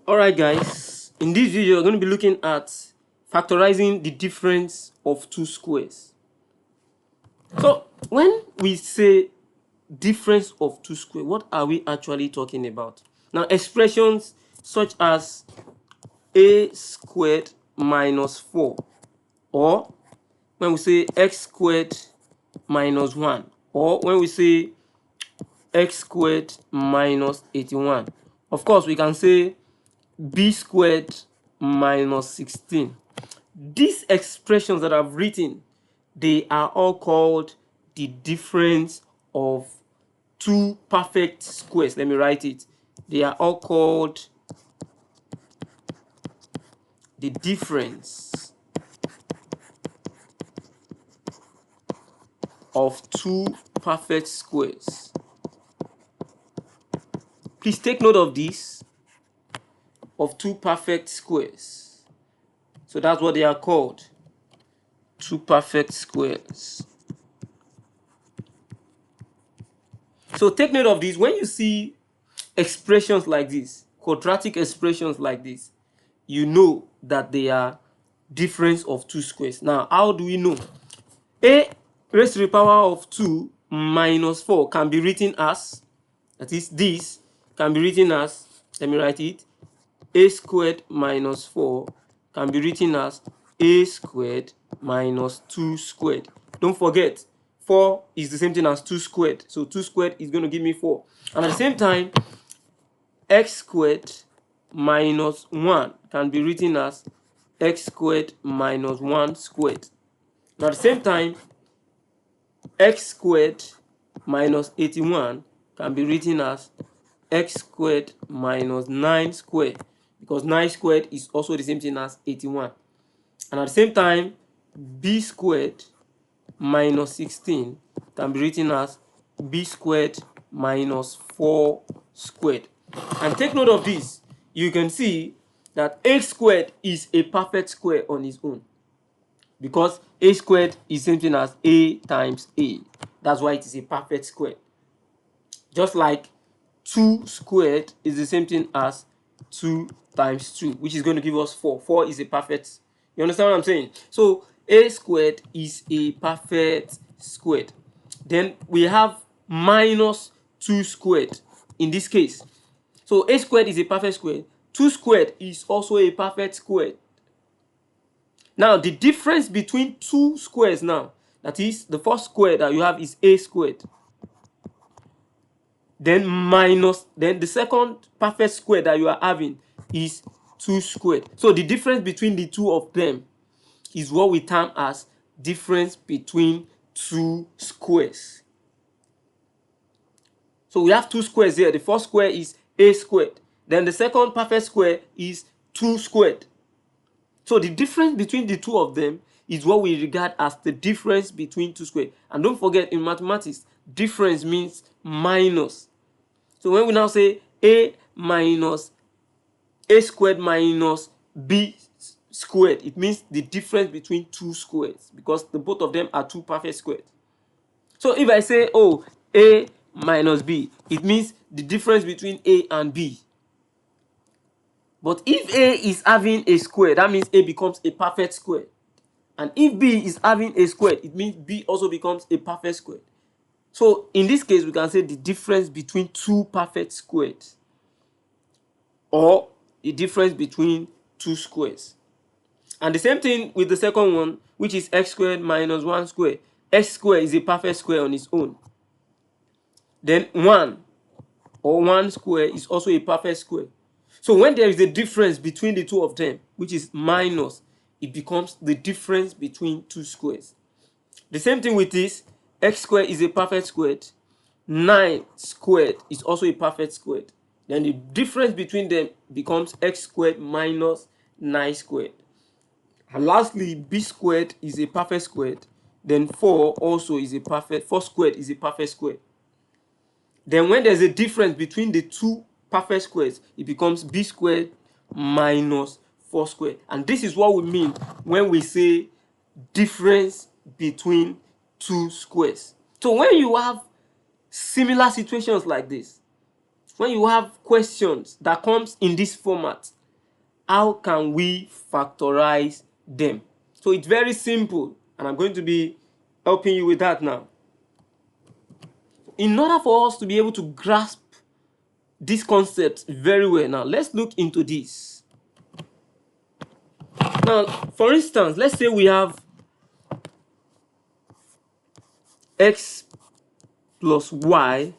Alright guys, in this video we're going to be looking at factorizing the difference of two squares. So when we say difference of two squares, what are we actually talking about? Now expressions such as a squared minus 4, or when we say x squared minus 1, or when we say x squared minus 81. Of course we can say b squared minus 16. These expressions that I've written, they are all called the difference of two perfect squares. Let me write it. They are all called the difference of two perfect squares. Please take note of this, of two perfect squares. So that's what they are called, two perfect squares. So take note of this. When you see expressions like this, quadratic expressions like this, you know that they are difference of two squares. Now, how do we know? A raised to the power of 2 minus 4 can be written as, that is, this can be written as, let me write it, a squared minus 4 can be written as a squared minus 2 squared. Don't forget, 4 is the same thing as 2 squared. So 2 squared is going to give me 4. And at the same time, x squared minus 1 can be written as x squared minus 1 squared. Now at the same time, x squared minus 81 can be written as x squared minus 9 squared, because 9 squared is also the same thing as 81. And at the same time, b squared minus 16 can be written as b squared minus 4 squared. And take note of this. You can see that a squared is a perfect square on its own, because a squared is the same thing as a times a. That's why it is a perfect square. Just like 2 squared is the same thing as 2 times 2, which is going to give us 4. 4 is a perfect. You understand what I'm saying? So a squared is a perfect squared. Then we have minus 2 squared in this case. So a squared is a perfect square. 2 squared is also a perfect square. Now the difference between two squares now, that is, the first square that you have is a squared. Then the second perfect square that you are having is 2 squared. So the difference between the two of them is what we term as difference between two squares. So we have 2 squares here. The first square is a squared. Then the second perfect square is 2 squared. So the difference between the two of them is what we regard as the difference between two squares. And don't forget, in mathematics, difference means minus. So when we now say a squared minus b squared, it means the difference between two squares, because the both of them are two perfect squares. So if I say, oh, a minus b, it means the difference between a and b. But if a is having a square, that means a becomes a perfect square. And if b is having a square, it means b also becomes a perfect square. So in this case, we can say the difference between two perfect squares, or the difference between two squares. And the same thing with the second one, which is x squared minus 1 squared. X squared is a perfect square on its own. Then 1 or 1 square is also a perfect square. So when there is a difference between the two of them, which is minus, it becomes the difference between two squares. The same thing with this, x squared is a perfect square. 9 squared is also a perfect square. Then the difference between them becomes x squared minus 9 squared. And lastly, b squared is a perfect square. Then 4 also is a perfect, 4 squared is a perfect square. Then when there's a difference between the two perfect squares, it becomes b squared minus 4 squared. And this is what we mean when we say difference between two squares. So when you have similar situations like this, when you have questions that comes in this format, how can we factorize them? So it's very simple, and I'm going to be helping you with that now. In order for us to be able to grasp this concept very well, now let's look into this. Now, for instance, let's say we have x plus y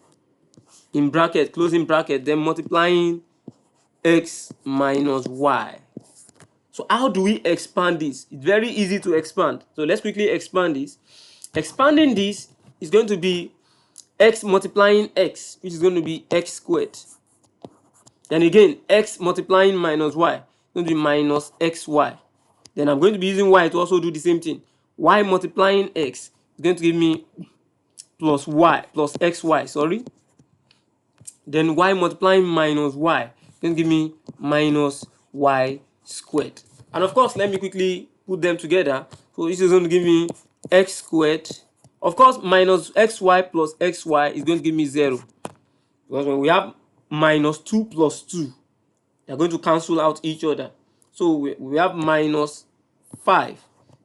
in bracket, closing bracket, then multiplying x minus y. So how do we expand this? It's very easy to expand. So let's quickly expand this. Expanding this is going to be x multiplying x, which is going to be x squared. Then again, x multiplying minus y, going to be minus xy. Then I'm going to be using y to also do the same thing. Y multiplying x is going to give me plus y, plus xy, sorry. Then y multiplying minus y is going to give me minus y squared. And of course, let me quickly put them together. So this is going to give me x squared. Of course, minus xy plus xy is going to give me 0. Because when we have minus 2 plus 2, they're going to cancel out each other. So we have minus 5,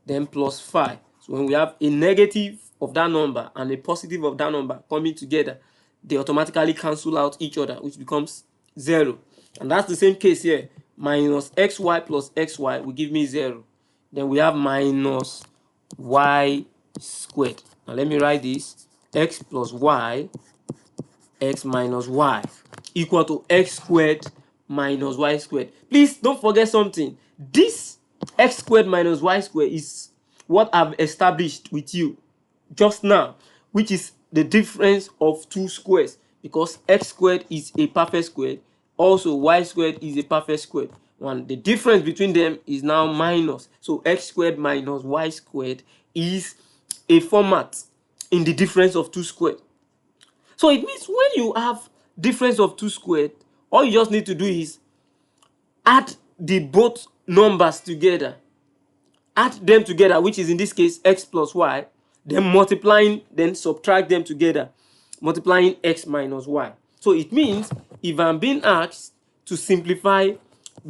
then plus 5. So when we have a negative of that number and a positive of that number coming together, they automatically cancel out each other, which becomes 0. And that's the same case here. Minus xy plus xy will give me 0. Then we have minus y squared. Now let me write this. X plus y, x minus y, equal to x squared minus y squared. Please don't forget something. This x squared minus y squared is what I've established with you just now, which is the difference of two squares, because x squared is a perfect square, also y squared is a perfect square. And the difference between them is now minus. So x squared minus y squared is a format in the difference of two squared. So it means when you have difference of two squared, all you just need to do is add the both numbers together. Add them together, which is in this case x plus y, then multiplying, then subtract them together, multiplying x minus y. So it means if I'm being asked to simplify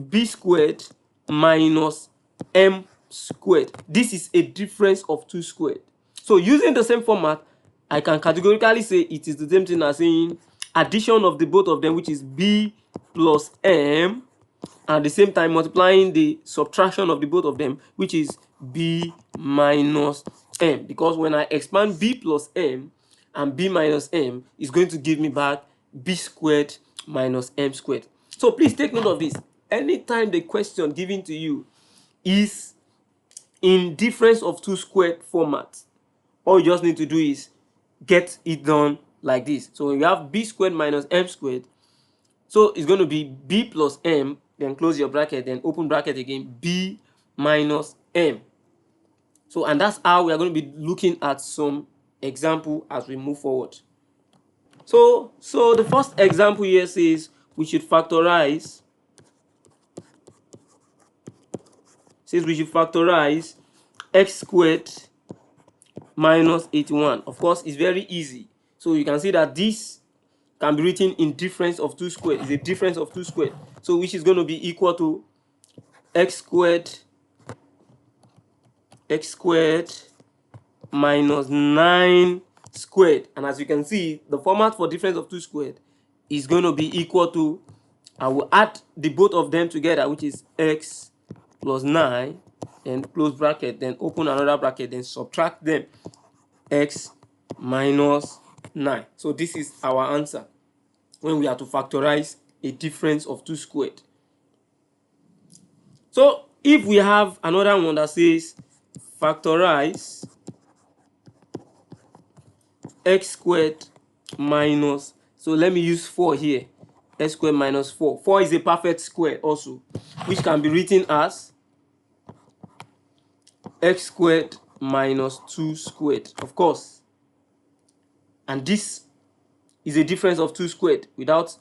b squared minus m squared, this is a difference of two squared. So using the same format, I can categorically say it is the same thing as saying addition of the both of them, which is b plus m, at the same time multiplying the subtraction of the both of them, which is b minus m. Because when I expand b plus m and b minus m, is going to give me back b squared minus m squared. So please take note of this. Anytime the question given to you is in difference of two squared format, all you just need to do is get it done like this. So when you have b squared minus m squared, so it's going to be b plus m, then close your bracket, then open bracket again, b minus m. So, and that's how we are going to be looking at some example as we move forward. So the first example here says we should factorize. X squared minus 81. Of course, it's very easy. So you can see that this can be written in difference of two squared. It's a difference of two squared. So which is going to be equal to x squared minus 9 squared. And as you can see, the format for difference of two squared is going to be equal to, I will add the both of them together, which is x plus 9, then close bracket, then open another bracket, then subtract them, x minus 9. So this is our answer when we are to factorize a difference of two squared. So if we have another one that says factorize x squared minus, so let me use 4 here, x squared minus 4. 4 is a perfect square also, which can be written as x squared minus 2 squared, of course. And this is a difference of 2 squared without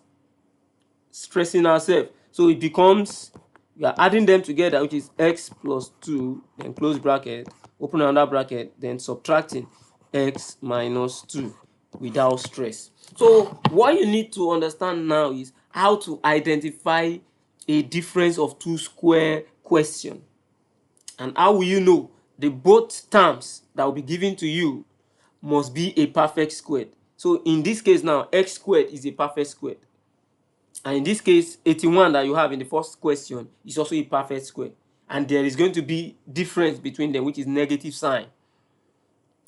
stressing ourselves. So it becomes, we are adding them together, which is x plus 2, then close bracket, open another bracket, then subtracting x minus 2 without stress. So what you need to understand now is how to identify a difference of two square question. And how will you know? The both terms that will be given to you must be a perfect squared. So in this case now, x squared is a perfect squared. And in this case, 81 that you have in the first question is also a perfect square. And there is going to be difference between them, which is negative sign.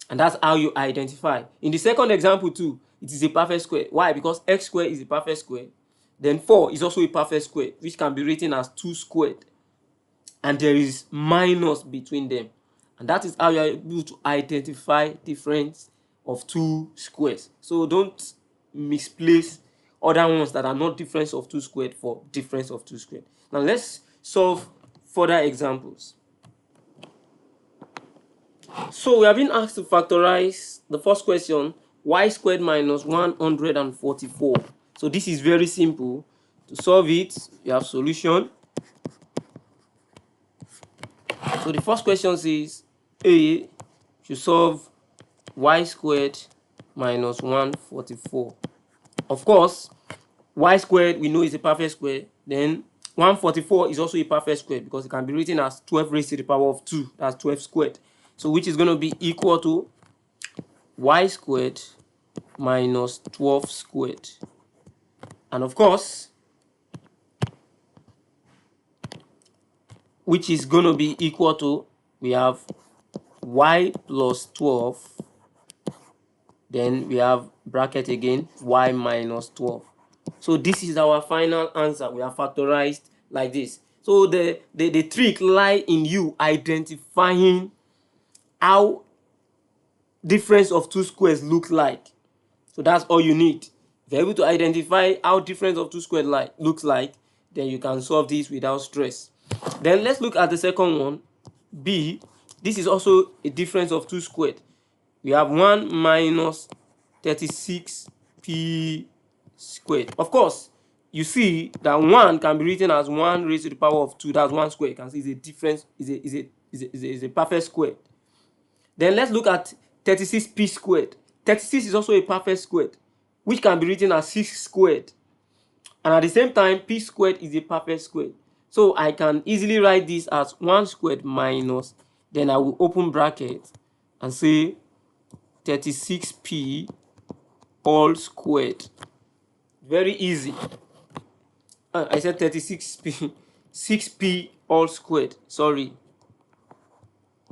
And that's how you identify. In the second example too, it is a perfect square. Why? Because x squared is a perfect square. Then 4 is also a perfect square, which can be written as 2 squared. And there is minus between them. And that is how you are able to identify difference of two squares. So don't misplace other ones that are not difference of 2 squared for difference of 2 squared. Now let's solve further examples. So we have been asked to factorize the first question, y squared minus 144. So this is very simple. To solve it, you have solution. So the first question says A should solve y squared minus 144. Of course, y squared we know is a perfect square. Then 144 is also a perfect square because it can be written as 12 raised to the power of 2. That's 12 squared. So which is going to be equal to y squared minus 12 squared. And of course, which is going to be equal to, we have y plus 12, then we have bracket again, y minus 12. So this is our final answer. We have factorized like this. So the trick lies in you identifying how difference of two squares look like. So that's all you need. If you're able to identify how difference of two squares looks like, then you can solve this without stress. Then let's look at the second one, B. This is also a difference of two squared. We have 1 minus 36p squared. Of course, you see that 1 can be written as 1 raised to the power of 2. That's 1 square. You can see it's a difference, is a perfect square. Then let's look at 36p squared. 36 is also a perfect squared, which can be written as 6 squared. And at the same time, p squared is a perfect square. So I can easily write this as 1 squared minus, then I will open bracket and say 36p all squared. Very easy. I said 36p, 6p all squared. Sorry.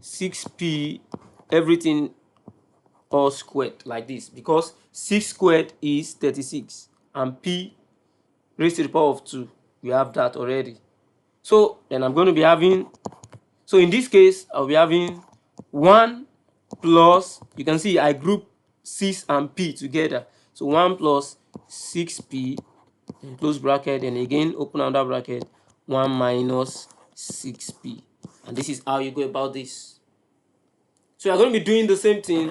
6p everything all squared like this, because 6 squared is 36 and p raised to the power of 2. We have that already. So then I'm going to be having, so in this case, I'll be having 1 plus, you can see I group 6 and p together. So 1 plus 6p, and close bracket, and again open another bracket, 1 minus 6p. And this is how you go about this. So you're going to be doing the same thing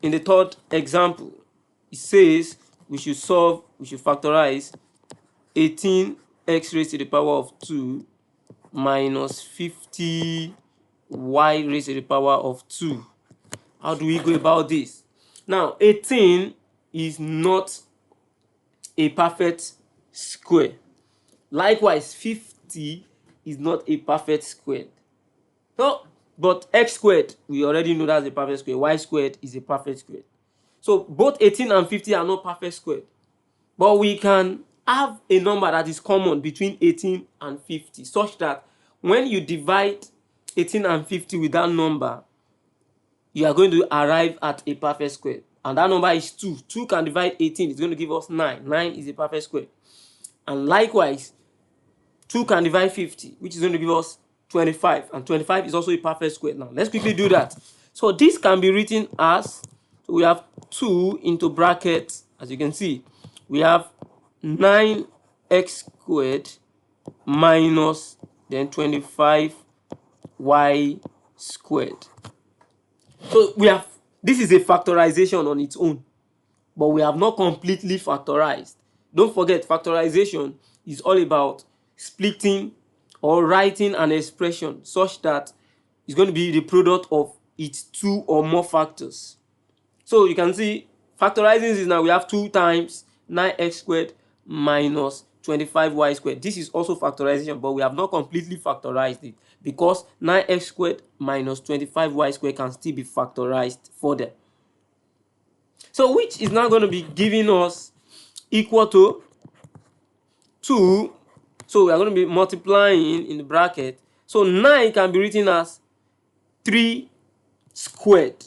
in the third example. It says we should factorize 18x raised to the power of 2 minus 50y raised to the power of 2. How do we go about this? Now, 18 is not a perfect square. Likewise, 50 is not a perfect square. So, but x squared, we already know that's a perfect square. Y squared is a perfect square. So both 18 and 50 are not perfect squared. But we can have a number that is common between 18 and 50, such that when you divide 18 and 50 with that number, you are going to arrive at a perfect square. And that number is 2. 2 can divide 18. It's going to give us 9. 9 is a perfect square. And likewise, 2 can divide 50, which is going to give us 25. And 25 is also a perfect square. Now, let's quickly do that. So this can be written as, so we have 2 into brackets, as you can see. We have 9x squared minus then 25y squared. So we have, this is a factorization on its own, but we have not completely factorized. Don't forget, factorization is all about splitting or writing an expression such that it's going to be the product of its 2 or more factors. So you can see Factorizing this now, we have 2 times 9x squared minus 25y squared. This is also factorization, but we have not completely factorized it because 9x squared minus 25y squared can still be factorized further. So which is now going to be giving us equal to 2. So we are going to be multiplying in the bracket. So 9 can be written as 3 squared.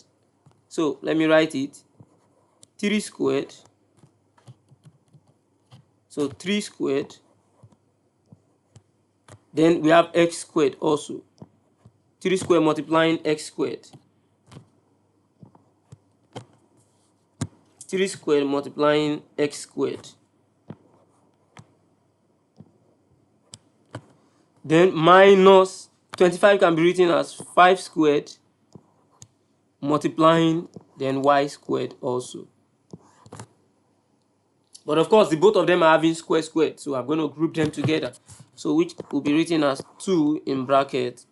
So let me write it. 3 squared. So 3 squared. Then we have x squared also. 3 squared multiplying x squared. 3 squared multiplying x squared. Then minus 25 can be written as 5 squared multiplying then y squared also. But of course, the both of them are having square squared, so I'm going to group them together. So which will be written as 2 in bracket.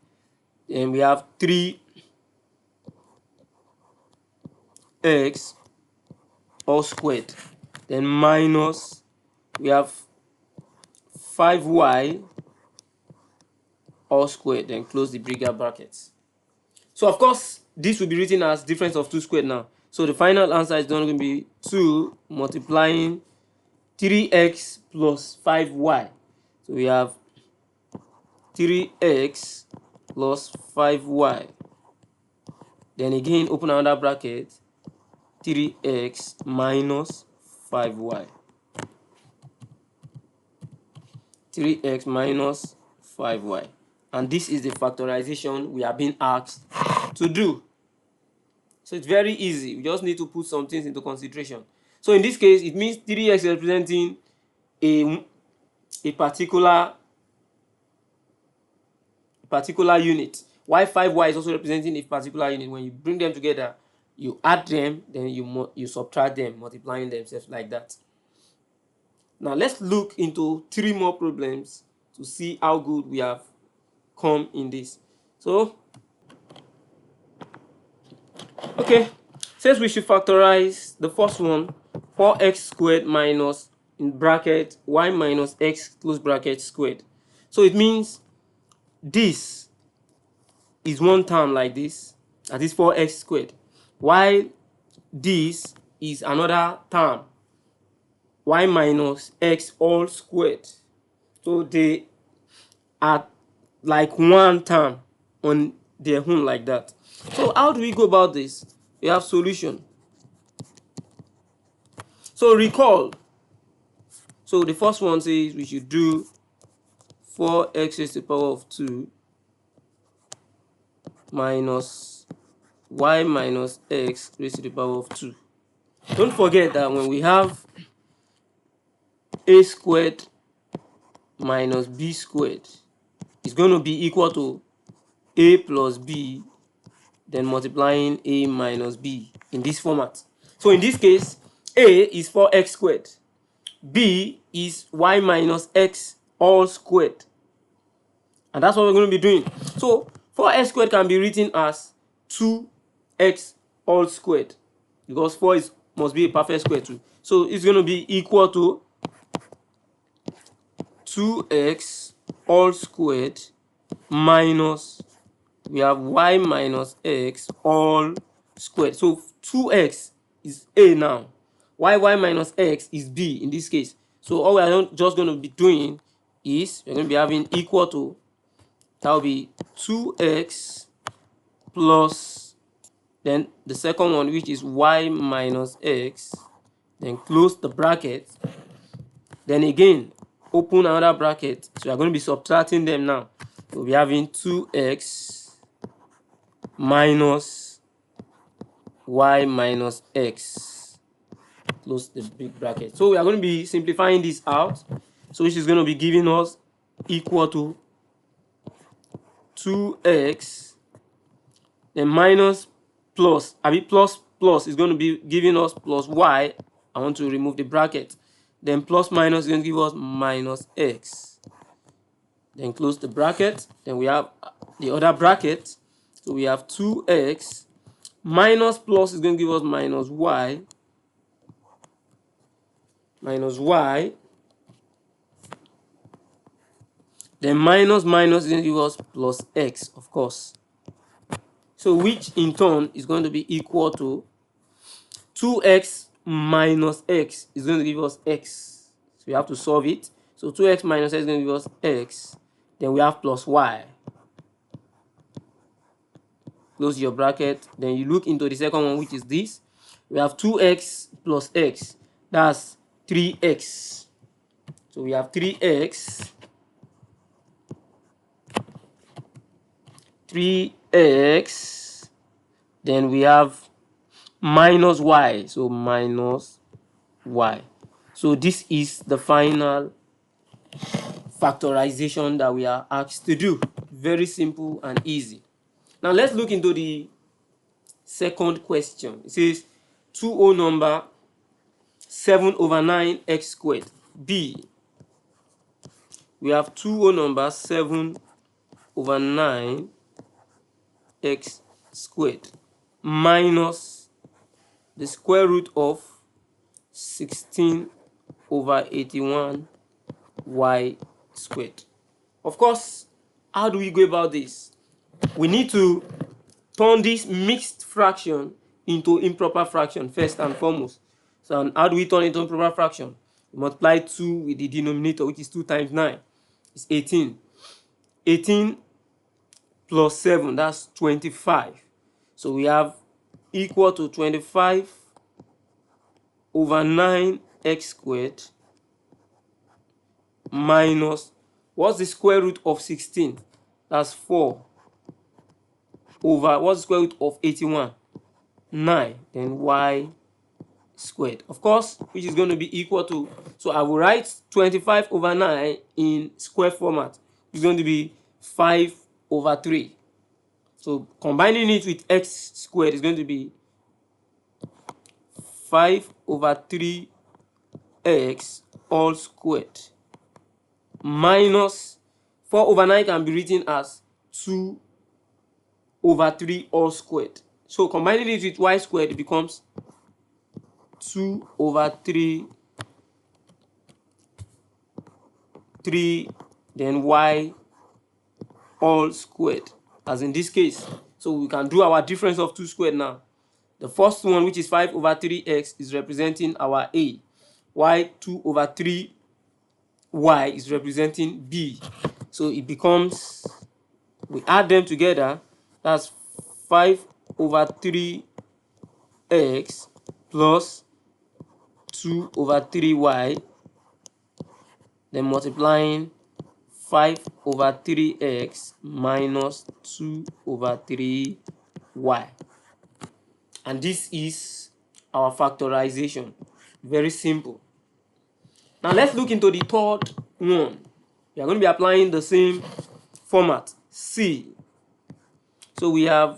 Then we have 3x all squared. Then minus, we have 5y all squared. Then close the bigger brackets. So of course, this will be written as difference of 2 squared now. So the final answer is going to be 2 multiplying 3x plus 5y. So we have 3x plus 5y. Then again, open another bracket, 3x minus 5y. 3x minus 5y. And this is the factorization we are being asked to do. So it's very easy. We just need to put some things into consideration. So in this case, it means 3x representing a particular unit, while 5y is also representing a particular unit. When you bring them together, you add them, then you subtract them, multiplying themselves like that. Now let's look into 3 more problems to see how good we have come in this. So okay, since we should factorize the first one, 4x squared minus in bracket y minus x close bracket squared. So it means this is one term like this, that is 4x squared, while this is another term, y minus x all squared. So they are like one term on their own like that. So how do we go about this? We have solution. So recall. So the first one says we should do 4x raised to the power of 2 minus y minus x raised to the power of 2. Don't forget that when we have a squared minus b squared, it's going to be equal to a plus b, then multiplying a minus b in this format. So in this case, a is 4x squared, b is y minus x all squared, and that's what we're going to be doing. So 4x squared can be written as 2x all squared, because 4 must be a perfect square too. So it's going to be equal to 2x all squared minus, we have y minus x all squared. So 2x is a now, y minus x is b in this case. So all we are just going to be doing is we're going to be having equal to, that will be 2x plus, then the second one, which is y minus x, then close the bracket, then again open another bracket. So we are going to be subtracting them now. We'll be having 2x minus y minus x, close the big bracket. So we are going to be simplifying this out, so which is going to be giving us equal to 2x, then minus plus, plus is going to be giving us plus y. I want to remove the bracket. Then plus minus is going to give us minus x. Then close the bracket. Then we have the other bracket. So we have 2x minus plus is going to give us minus y. minus y, then minus minus is going to give us plus x, of course. So which in turn is going to be equal to 2x minus x is going to give us x. So we have to solve it. So 2x minus x is going to give us x. Then we have plus y. Close your bracket. Then you look into the second one, which is this. We have 2x plus x. That's 3x. So we have 3x. 3x. Then we have minus y. So minus y. So this is the final factorization that we are asked to do. Very simple and easy. Now let's look into the second question. It says 2 whole number 7 over 9 x squared. B. We have 2 whole number 7 over 9 x squared minus the square root of 16 over 81 y squared. Of course, how do we go about this? We need to turn this mixed fraction into improper fraction first and foremost. So how do we turn it into improper fraction? We multiply 2 with the denominator, which is 2 times 9. It's 18. 18 plus 7, that's 25. So we have equal to 25 over 9x squared minus, what's the square root of 16? That's 4 over, what's the square root of 81? 9. Then y squared, of course, which is going to be equal to, so I will write 25 over 9 in square format. It's going to be 5 over 3. So combining it with x squared is going to be 5 over 3x all squared minus 4 over 9 can be written as 2 over 3 all squared. So combining it with y squared, it becomes 2 over 3 then y all squared, as in this case. So we can do our difference of 2 squared now. The first one, which is 5 over 3x, is representing our a, while 2 over 3y is representing b. So it becomes, we add them together, that's 5 over 3x plus 2 over 3y, then multiplying 5 over 3x minus 2 over 3y. And this is our factorization. Very simple. Now let's look into the third one. We are going to be applying the same format, C. So we have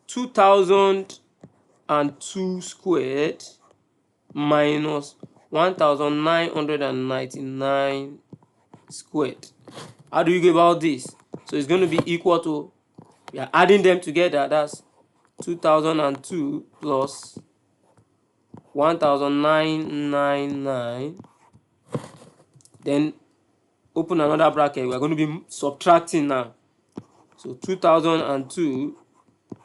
2002 squared minus 1999 squared. How do you go about this? So it's going to be equal to, we are adding them together, that's 2002 plus 1999, then open another bracket. We are going to be subtracting now. So 2002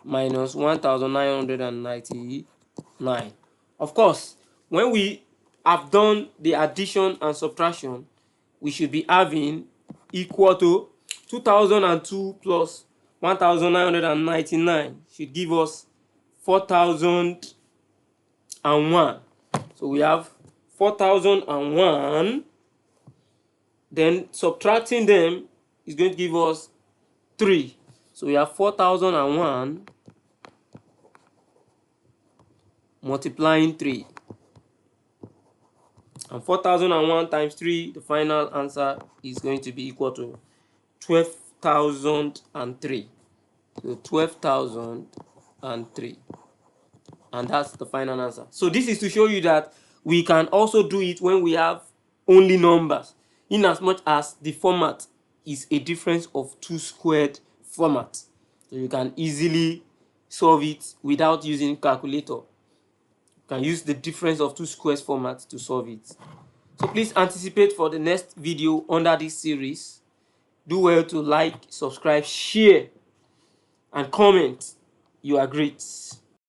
minus 1999. Of course, when we have done the addition and subtraction, we should be having equal to 2002 plus 1999 should give us 4001. So we have 4001, then subtracting them is going to give us 3. So we have 4001 multiplying 3. And 4001 times 3, the final answer is going to be equal to 12,003. So 12,003. And that's the final answer. So this is to show you that we can also do it when we have only numbers, in as much as the format is a difference of 2 squared format. So you can easily solve it without using calculator. can use the difference of two squares format to solve it. So please anticipate for the next video under this series. Do well to like, subscribe, share, and comment. You are great.